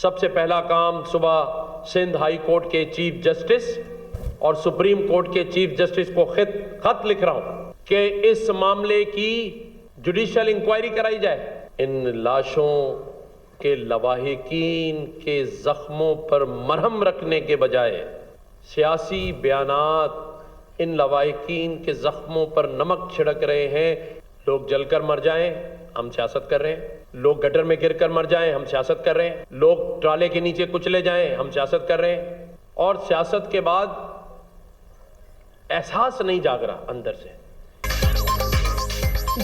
سب سے پہلا کام صبح سندھ ہائی کورٹ کے چیف جسٹس اور سپریم کورٹ کے چیف جسٹس کو خط لکھ رہا ہوں کہ اس معاملے کی جوڈیشل انکوائری کرائی جائے. ان لاشوں کے لواحقین کے زخموں پر مرہم رکھنے کے بجائے سیاسی بیانات ان لواحقین کے زخموں پر نمک چھڑک رہے ہیں. لوگ جل کر مر جائیں، ہم سیاست کر رہے ہیں. لوگ گٹر میں گر کر مر جائیں، ہم سیاست کر رہے ہیں. لوگ ٹرالے کے نیچے کچلے جائیں، ہم سیاست کر رہے ہیں. اور سیاست کے بعد احساس نہیں جاگ رہا اندر سے.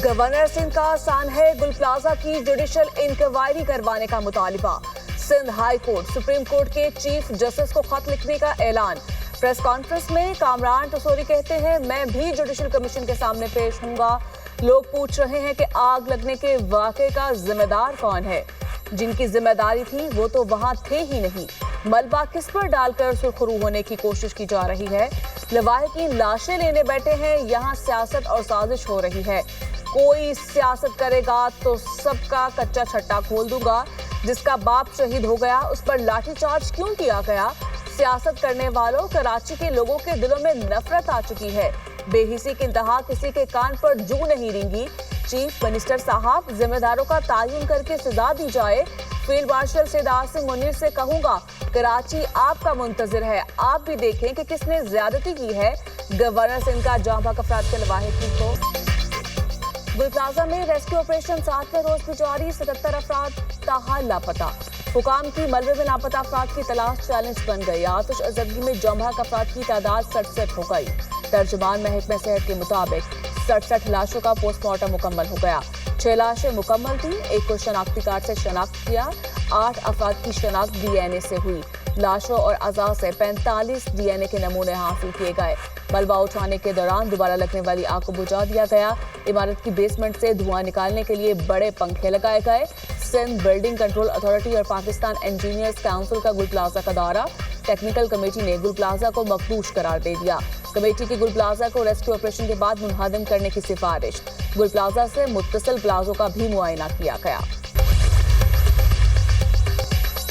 گورنر سندھ کا آسان ہے گل پلازا کی جوڈیشل انکوائری کروانے کا مطالبہ. Sindh high court supreme court کے چیف جسٹس کو خط لکھنے کا اعلان. پریس کانفرنس میں کامران ٹسوری کہتے ہیں میں بھی جوڈیشل کمیشن کے سامنے پیش ہوں گا. لوگ پوچھ رہے ہیں کہ آگ لگنے کے واقعے کا ذمہ دار کون ہے. جن کی ذمہ داری تھی وہ تو وہاں تھے ہی نہیں. ملبہ کس پر ڈال کر سرخرو ہونے کی کوشش کی جا رہی ہے. لواحقین لاشیں لینے بیٹھے ہیں، یہاں سیاست اور سازش ہو رہی ہے. کوئی سیاست کرے گا تو سب کا کچا چھٹا کھول دوں گا. جس کا باپ شہید ہو گیا اس پر لاٹھی چارج کیوں کیا گیا؟ سیاست کرنے والوں کراچی کے لوگوں کے دلوں میں نفرت آ چکی ہے. بے حسی کی انتہا کسی کے کان پر جو نہیں رینگی. چیف منسٹر صاحب ذمہ داروں کا تعین کر کے سزا دی جائے. فیلڈ مارشل سید عاصم منیر سے کہوں گا کراچی آپ کا منتظر ہے، آپ بھی دیکھیں کہ کس نے زیادتی کی ہے. گورنر سندھ کا جاں بحق افراد کے لواحقین کو. گل پلازا میں ریسکیو آپریشن 7ویں روز بھی جاری. 77 افراد تاحال لاپتہ. حکام کی ملبے میں لاپتہ افراد کی تلاش چیلنج بن گئی. آتش زدگی میں جاں بحق افراد کی تعداد 67 ہو گئی. ترجمان محکمہ صحت کے مطابق 67 لاشوں کا پوسٹ مارٹم مکمل ہو گیا. 6 لاشیں مکمل تھیں، ایک کو شناختی کارڈ سے شناخت کیا. 8 افراد کی شناخت ڈی این اے سے ہوئی. لاشوں اور اعضاء سے 45 ڈی این اے کے نمونے حاصل کیے گئے. ملبہ اٹھانے کے دوران دوبارہ لگنے والی آگ کو بجھا دیا گیا. عمارت کی بیسمنٹ سے دھواں نکالنے کے لیے بڑے پنکھے لگائے گئے. سندھ بلڈنگ کنٹرول اتھارٹی اور پاکستان انجینئرز کونسل کا گل پلازا کا دورہ. ٹیکنیکل کمیٹی نے گل پلازا کو مخدوش قرار دے دیا. کمیٹی کی گل پلازا کو ریسکیو آپریشن کے بعد منہدم کرنے کی سفارش. گل پلازا سے متصل پلازوں کا بھی معائنہ کیا گیا.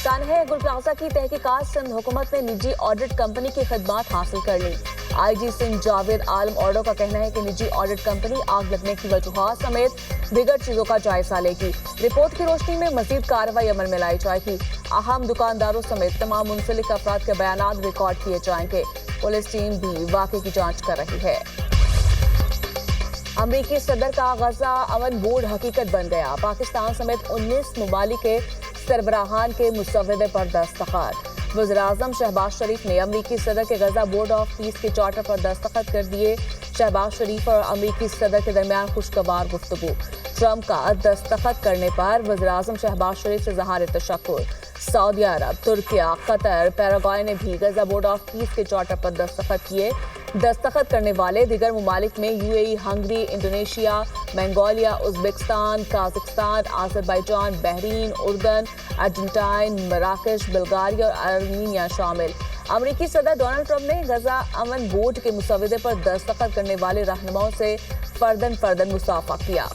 سانحہ گل پلازا کی تحقیقات. سندھ حکومت نے نجی آڈٹ کمپنی کی خدمات حاصل کر لی. آئی جی سندھ جاوید عالم اوڈو کا کہنا ہے کہ نجی آڈٹ کمپنی آگ لگنے کی وجوہات سمیت دیگر چیزوں کا جائزہ لے گی. رپورٹ کی روشنی میں مزید کارروائی عمل میں لائی جائے گی. اہم دکانداروں سمیت تمام منسلک افراد کے بیانات ریکارڈ کیے جائیں گے. پولیس ٹیم بھی واقعے کی جانچ کر رہی ہے. امریکی صدر کا غزہ امن بورڈ حقیقت بن گیا. پاکستان سمیت 19 ممالک کے سربراہان کے مسودے پر دستخط. وزیراعظم شہباز شریف نے امریکی صدر کے غزہ بورڈ آف پیس کے چارٹر پر دستخط کر دیے. شہباز شریف اور امریکی صدر کے درمیان خوشگوار گفتگو. ٹرمپ کا دستخط کرنے پر وزیراعظم شہباز شریف سے اظہار تشکر. سعودی عرب، ترکیہ، قطر، پیراگوئے نے بھی غزہ بورڈ آف پیس کے چارٹر پر دستخط کیے. دستخط کرنے والے دیگر ممالک میں U A E, Hungary, Indonesia, Mongolia, Uzbekistan, Kazakhstan, Azerbaijan, Bahrain, اردن، ارجنٹائن، مراکش، بلغاریہ اور آرمینیا شامل. امریکی صدر ڈونلڈ ٹرمپ نے غزہ امن بورڈ کے مسودے پر دستخط کرنے والے رہنماؤں سے فرداً مصافحہ کیا.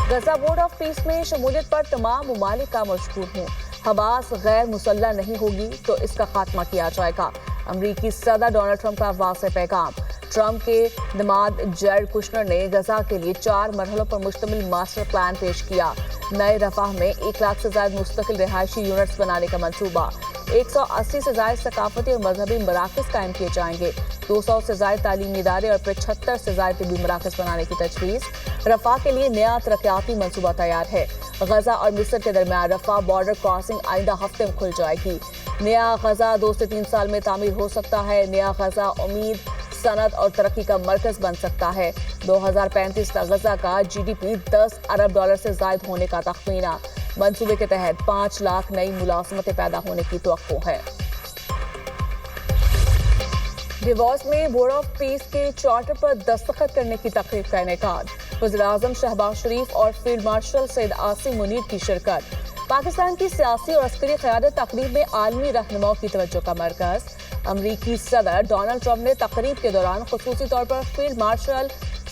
غزہ بورڈ آف پیس میں شمولیت پر تمام ممالک کا مشکور ہوں. حماس غیر مسلح نہیں ہوگی تو اس کا خاتمہ کیا جائے گا. امریکی صدر ڈونلڈ ٹرمپ کا واضح پیغام. ٹرمپ کے داماد جیرڈ کشنر نے غزہ کے لیے 4 مرحلوں پر مشتمل ماسٹر پلان پیش کیا. نئے رفح میں 1 لاکھ سے زائد مستقل رہائشی یونٹس بنانے کا منصوبہ. 180 سے زائد ثقافتی اور مذہبی مراکز قائم کیے جائیں گے. 200 سے زائد تعلیمی ادارے اور 75 سے زائد طبی مراکز بنانے کی تجویز. رفح کے لیے نیا ترقیاتی منصوبہ تیار ہے. غزہ اور مصر کے درمیان رفح بارڈر کراسنگ آئندہ ہفتے میں کھل جائے گی. نیا غزہ 2 سے 3 سال میں تعمیر ہو سکتا ہے. نیا غزہ امید، صنعت اور ترقی کا مرکز بن سکتا ہے. 2035 تک غزہ کا جی ڈی پی $10 ارب سے زائد ہونے کا تخمینہ. منصوبے کے تحت 5 لاکھ نئی ملازمتیں پیدا ہونے کی توقع ہے. ڈیووس میں بورڈ آف پیس کے چارٹر پر دستخط کرنے کی تقریب کا انعقاد. وزیراعظم شہباز شریف اور فیلڈ مارشل سید عاصم منیر کی شرکت. پاکستان کی سیاسی اور عسکری قیادت تقریب میں عالمی رہنماؤں کی توجہ کا مرکز. امریکی صدر ڈونلڈ ٹرمپ نے تقریب کے دوران خصوصی طور پر فیلڈ مارشل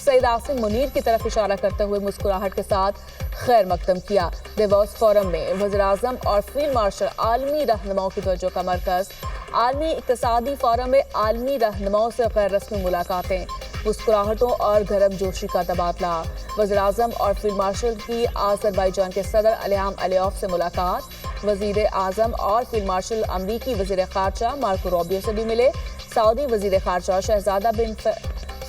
सईद आसिम मुनीर की तरफ इशारा करते हुए मुस्कुराहट के साथ खैर मकदम किया। देवोस फोरम में वज़ीर-ए-आज़म और फील्ड मार्शल आलमी रहनुमाओं की तवज्जो का मरकज। आलमी इक्तिसादी फोरम में आलमी रहनुमाओं से गैर रस्मी मुलाकातें, मुस्कुराहटों और गर्मजोशी का तबादला। वज़ीर-ए-आज़म और फील्ड मार्शल की आज़रबाईजान के सदर इल्हाम अलियेव से मुलाकात। वज़ीर-ए-आज़म और फील्ड मार्शल अमरीकी वज़ीर ख़ारजा मार्को रूबियो से भी मिले। सऊदी वज़ीर ख़ारजा शहज़ादा बिन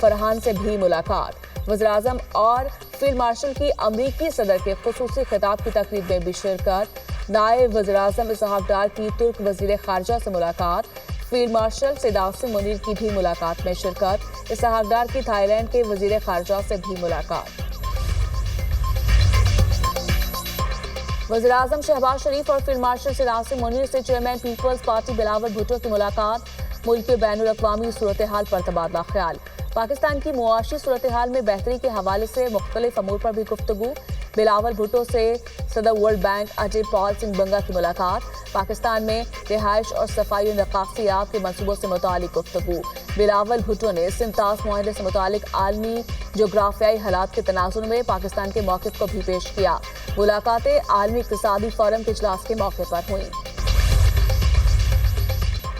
फरहान से भी मुलाकात। वज़ीर-ए-आज़म और फील्ड मार्शल की अमरीकी सदर के ख़ुसूसी खिताब की तकरीब में भी शिरकत। नायब वज़ीर-ए-आज़म इसहाक डार की तुर्क वज़ीर ख़ारजा से मुलाकात। फील्ड मार्शल सईद आसिम मुनीर की भी मुलाकात में शिरकत। इसहाक डार की थाईलैंड के वज़ीर ख़ारजा से भी मुलाकात। वज़ीर-ए-आज़म शहबाज शरीफ और फील्ड मार्शल सईद आसिम मुनीर से chairman Peoples Party Bilawal Bhutto की मुलाकात। मुल्क के बैनुल अक़वामी सूरत हाल पर तबादला ख्याल। पाकिस्तान की मुआशी सूरत हाल में बेहतरी के हवाले से मुख्तलिफ अमूर पर भी गुफ्तगू। बिलावल भुट्टो से सदर वर्ल्ड बैंक अजय पॉल सिंह बंगा की मुलाकात। पाकिस्तान में रिहाइश और सफाई नकासियात के मंसूबों से मुतालिक गुफ्तगू। बिलावल भुट्टो ने सिमतास मुआहदे से मुतालिक आलमी जोग्राफियाई हालात के तनाजुर में पाकिस्तान के मौक़िफ़ को भी पेश किया। मुलाकातें आलमी इक़्तिसादी फोरम के इजलास के मौके पर हुई।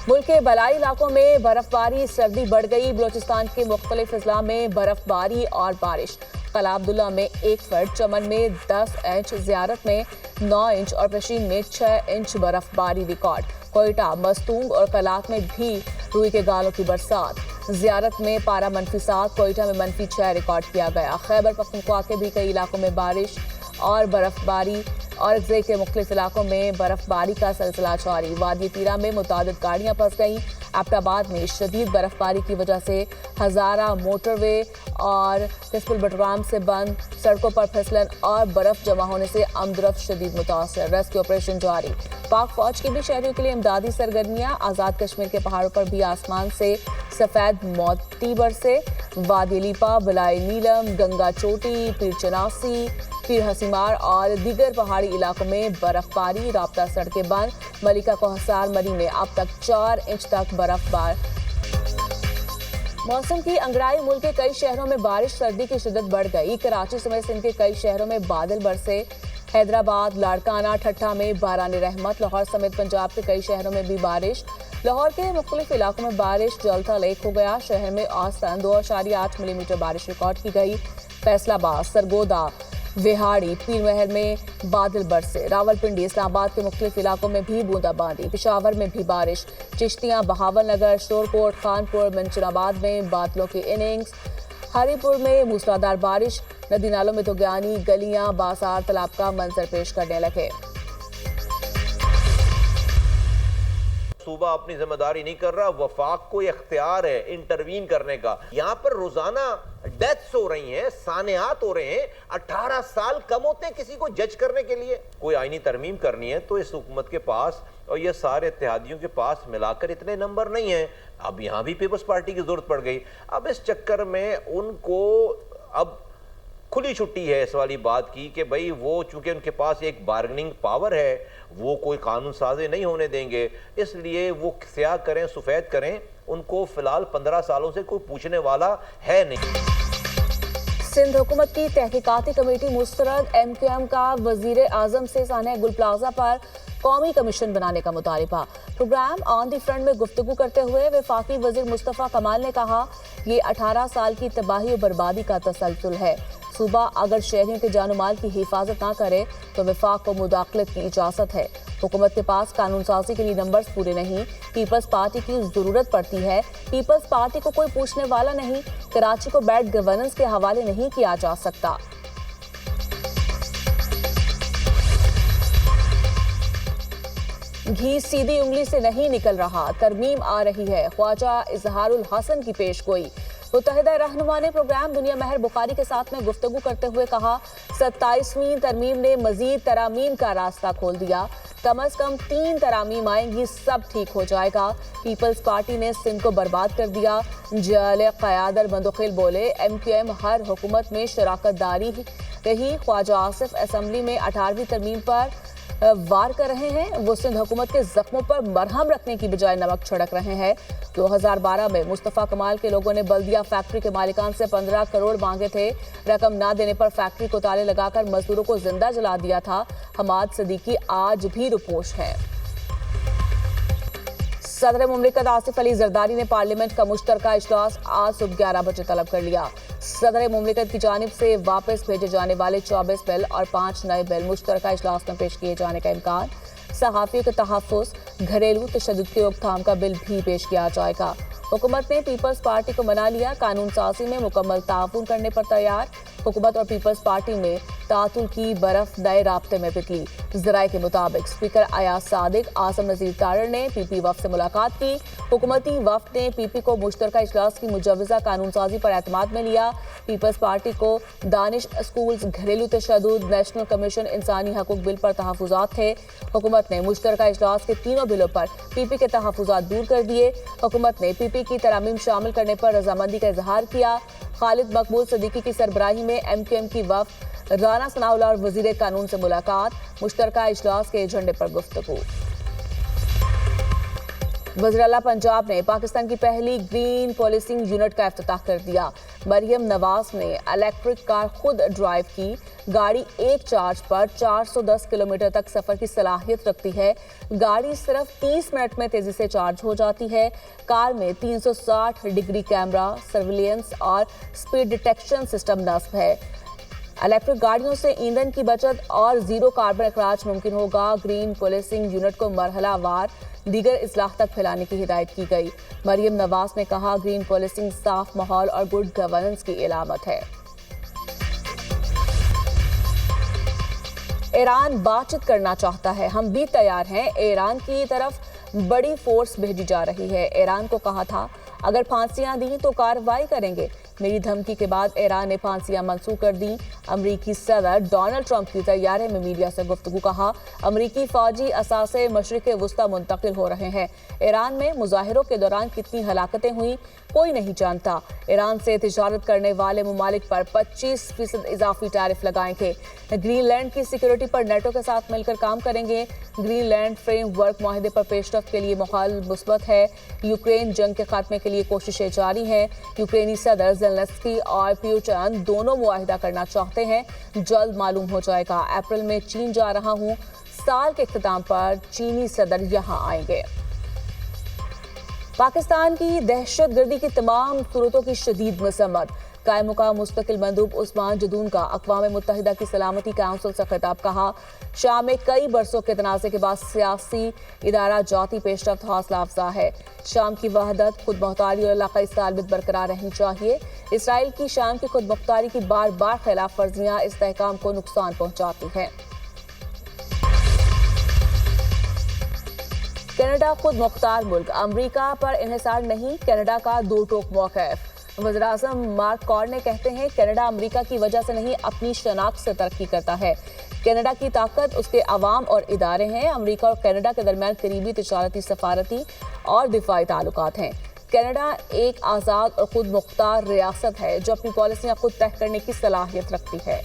मुल्क के बलाई इलाकों में बर्फबारी, सर्दी बढ़ गई। बलोचिस्तान के मुख्तलिफ अजला में बर्फबारी और बारिश। कला अब्दुल्ला में 1 फुट, चमन में 10 इंच, ज़ियारत में 9 इंच और पशीन में 6 इंच बर्फबारी रिकॉर्ड। कोयटा, मस्तूंग और कलात में भी रुई के गालों की बरसात। ज़ियारत में पारा -7, कोयटा में -6 रिकॉर्ड किया गया। खैबर पख्तूनख्वा के भी कई इलाकों में बारिश और बर्फबारी और ज़िले के मुख्तलिफ इलाकों में बर्फबारी का सिलसिला जारी। वादी तीरा में मुतादिद गाड़ियां फंस गईं। एबटाबाद में शदीद बर्फबारी की वजह से हज़ारा मोटरवे और किस्पुल बटराम से बंद। सड़कों पर फिसलन और बर्फ जमा होने से आमदरफ्त शदीद मुतासर। रेस्क्यू ऑपरेशन जारी। पाक फौज की भी शहरियों के लिए इमदादी सरगर्मियां। आज़ाद कश्मीर के पहाड़ों पर भी आसमान से सफ़ेद मोती बरसे। वादी लीपा, बलाई नीलम, गंगा चोटी, पीर चनासी, पीर हसीमार और दीगर पहाड़ी इलाकों में बर्फबारी। राब्ता सड़कें बंद। मलिका को हसार मरी में अब तक 4 इंच तक बर्फबार। मौसम की अंगड़ाई। मुल्क के कई शहरों में बारिश, सर्दी की शिद्दत बढ़ गई। कराची समेत सिंध के कई शहरों में बादल बरसे। हैदराबाद, लाड़काना, ठट्ठा में बारान रहमत। लाहौर समेत पंजाब के कई शहरों में भी बारिश। लाहौर के मुख्तलिफ इलाकों में बारिश जलथा लेक हो गया। शहर में औसतन 2.8 मिलीमीटर बारिश रिकॉर्ड की गई। फैसलाबाद, सरगोदा, विहाड़ी, पीर महल में बादल बरसे। रावलपिंडी, इस्लामाबाद के मुख्तलिफ इलाकों में भी बूंदाबांदी। पेशावर में भी बारिश। चिश्तियां, बहावल नगर, शोरकोट, खानपुर, मंचनाबाद में बादलों की इनिंग्स। हरीपुर में मूसलाधार बारिश। नदी नालों में दोगयानी, गलियां, बाजार, तालाब का मंजर पेश करने लगे। सूबा अपनी जिम्मेदारी नहीं कर रहा, वफाक को इख्तियार है इंटरवीन करने का। यहाँ पर रोजाना डेथ्स हो रही हैं, सानियात हो रहे हैं। 18 साल कम होते हैं किसी को जज करने के लिए। कोई आईनी तरमीम करनी है तो इस हुकूमत के पास और ये सारे इत्तेहादियों के पास मिलाकर इतने नंबर नहीं हैं। अब यहाँ भी पीपल्स पार्टी की जरूरत पड़ गई। अब इस चक्कर में उनको अब खुली छुट्टी है इस वाली बात की कि भाई वो चूंकि उनके पास एक बार्गेनिंग पावर है, वो कोई कानून साज़ी नहीं होने देंगे, इसलिए वो स्याह करें सफ़ेद करें। उनको फिलहाल 15 सालों से कोई पूछने वाला है नहीं। सिंध हुकूमत की तहकीकाती कमेटी मुस्तरद। MQM का वजीर आजम से सानह गुल प्लाजा पर कौमी कमीशन बनाने का मुतालिबा। प्रोग्राम ऑन दी फ्रंट में गुफ्तगू करते हुए वफाकी वजीर मुस्तफ़ा कमाल ने कहा, ये 18 साल की तबाही और बर्बादी का तसलसल है। सूबा अगर शहरियों के जान माल की हिफाजत ना करे तो वफाक को मुदाखलत की इजाज़त है। हुकूमत के पास कानून साजी के लिए नंबर्स पूरे नहीं। पीपल्स पार्टी की जरूरत पड़ती है। पीपल्स पार्टी को कोई पूछने वाला नहीं। कराची को बैड गवर्नेंस के हवाले नहीं किया जा सकता। घी सीधी उंगली से नहीं निकल रहा, तरमीम आ रही है। ख्वाजा इजहारुल हसन की पेशगोई। मुत्तहिदा रहनुमा ने प्रोग्राम दुनिया महर बुखारी के साथ में गुफ्तगू करते हुए कहा, 27वीं तरमीम ने मजीद तरामीम का रास्ता खोल दिया। कम अज कम 3 तरामीम आएंगी, सब ठीक हो जाएगा। पीपल्स पार्टी ने सिंध को बर्बाद कर दिया। जल क़यादत बंदोखिल बोले, MQM हर हुकूमत में शराकत दारी रही। ख्वाजा आसिफ असम्बली में 18वीं तरमीम पर वार कर रहे हैं। वो सिंध हुकूमत के जख्मों पर मरहम रखने की बजाय नमक छिड़क रहे हैं। 2012 में मुस्तफा कमाल के लोगों ने बल्दिया फैक्ट्री के मालिकान से 15 करोड़ मांगे थे। रकम ना देने पर फैक्ट्री को ताले लगाकर मजदूरों को जिंदा जला दिया था। हमाद सदीकी आज भी रुपोश हैं। सदर मुमलिकत आसिफ अली जरदारी ने पार्लियामेंट का मुश्तरका इजलास आज सुबह 11 बजे तलब कर लिया। सदर मुमलिकत की जानिब से वापस भेजे जाने वाले 24 बिल और 5 नए बिल मुश्तरका इजलास में पेश किए जाने का इम्कान। सहाफियों के तहफ़्फ़ुज़, घरेलू तशद्दुद की रोकथाम का बिल भी पेश किया जाएगा। हुकूमत ने पीपल्स पार्टी को मना लिया। कानून साजी में मुकम्मल ताउन करने पर तैयार। हुकूमत और पीपल्स पार्टी में तातुल की बर्फ नए राब्ते में पिघली। ज़राए के मुताबिक स्पीकर अयाज सादिक, आसम नज़ीर तारड़ ने पीपी वफ़द से मुलाकात की। हुकूमती वफ़द ने पीपी को मुश्तरका इजलास की मुजव्वज़ा कानून साजी पर एतमाद में लिया। पीपल्स पार्टी को दानिश स्कूल्स, घरेलू तशद्दुद, नेशनल कमीशन इंसानी हकूक़ बिल पर तहफ़्फ़ुज़ात थे। हुकूमत ने मुश्तरका इजलास के तीनों बिलों पर पीपी के तहफ़्फ़ुज़ात दूर कर दिए। हुकूमत ने पीपी की तरामीम शामिल करने पर रजामंदी का इजहार किया। खालिद मकबूल सदीकी की सरबराही में MQM की वफ़द, राना सनाउल्लाह और वज़ीर कानून से मुलाकात। मुश्तरका इजलास के एजेंडे पर गुफ्तगू। वज़ीर आला पंजाब ने पाकिस्तान की पहली ग्रीन पॉलिसिंग यूनिट का इफ्तिताह कर दिया। मरियम नवाज ने इलेक्ट्रिक कार खुद ड्राइव की। गाड़ी एक चार्ज पर 410 किलोमीटर तक सफर की सलाहियत रखती है। गाड़ी सिर्फ 30 मिनट में तेजी से चार्ज हो जाती है। कार में 360 डिग्री कैमरा, सर्विलियंस और स्पीड डिटेक्शन सिस्टम नस्ब है। इलेक्ट्रिक गाड़ियों से ईंधन की बचत और जीरो कार्बन अखराज मुमकिन होगा। ग्रीन पॉलिसिंग यूनिट को मरहलावार दीगर इस्लाह तक फैलाने की हिदायत की गई। मरियम नवाज ने कहा, ग्रीन पॉलिसिंग साफ माहौल और गुड गवर्नेंस की इलामत है। ईरान बातचीत करना चाहता है, हम भी तैयार हैं। ईरान की तरफ बड़ी फोर्स भेजी जा रही है। ईरान को कहा था अगर फांसियां दी तो कार्रवाई करेंगे। मेरी धमकी के बाद ईरान ने फांसियां मंसूख कर दी। अमरीकी सदर डोनाल्ड ट्रंप की तैयारी में मीडिया से गुफ्तगू। कहा, अमरीकी फौजी असासे मशरिक़ वुस्ता मुंतकिल हो रहे हैं। ईरान में मुजाहिरों के दौरान कितनी हलाकतें हुई कोई नहीं जानता। ईरान से तिजारत करने वाले मुमालिक पर 25% इजाफी टैरिफ लगाएंगे। ग्रीनलैंड की सिक्योरिटी पर नेटो के साथ मिलकर काम करेंगे। ग्रीनलैंड फ्रेमवर्क मुआहदे पर पेशरफ्त के लिए माहौल मुस्बत है। यूक्रेन जंग के खात्मे के लिए कोशिशें जारी हैं। यूक्रेनी सदर ज़ेलेंस्की और पुतिन दोनों मुआहिदा करना चाहते हैं। जल्द मालूम हो जाएगा। अप्रैल में चीन जा रहा हूं। साल के इख्तिताम पर चीनी सदर यहां आएंगे। पाकिस्तान की दहशतगर्दी की तमाम सूरतों की शदीद मसम्मत। कायम मुकाम मुस्तकिल मंदूब उस्मान जदून का अक़वाम मुत्तहिदा की सलामती काउंसिल से खिताब। कहा, शाम में कई बरसों के तनाज़े के बाद सियासी इदारा जाती पेशरफ्त हौसला अफजा है। शाम की वहदत, खुद मुख्तारी और इलाक़ाई सालमत बरकरार रहनी चाहिए। इसराइल की शाम की खुद मुख्तारी की बार बार खिलाफ वर्जियाँ इस्तेहकाम को नुकसान पहुँचाती हैं। कनाडा खुद मुख्तार मुल्क, अमरीका पर इन्हिसार नहीं, कनाडा का दो टोक मौक़िफ़। वज़ीर-ए-आज़म मार्क कार्ने कहते हैं, कनाडा अमरीका की वजह से नहीं अपनी शनाख्त से तरक्की करता है। कनाडा की ताकत उसके अवाम और इदारे हैं। अमरीका और कनाडा के दरमियान करीबी तिजारती, सफारती और दिफाई ताल्लुकात हैं। कनाडा एक आज़ाद और खुद मुख्तार रियासत है जो अपनी पॉलिसियाँ खुद तय करने की सलाहियत रखती है।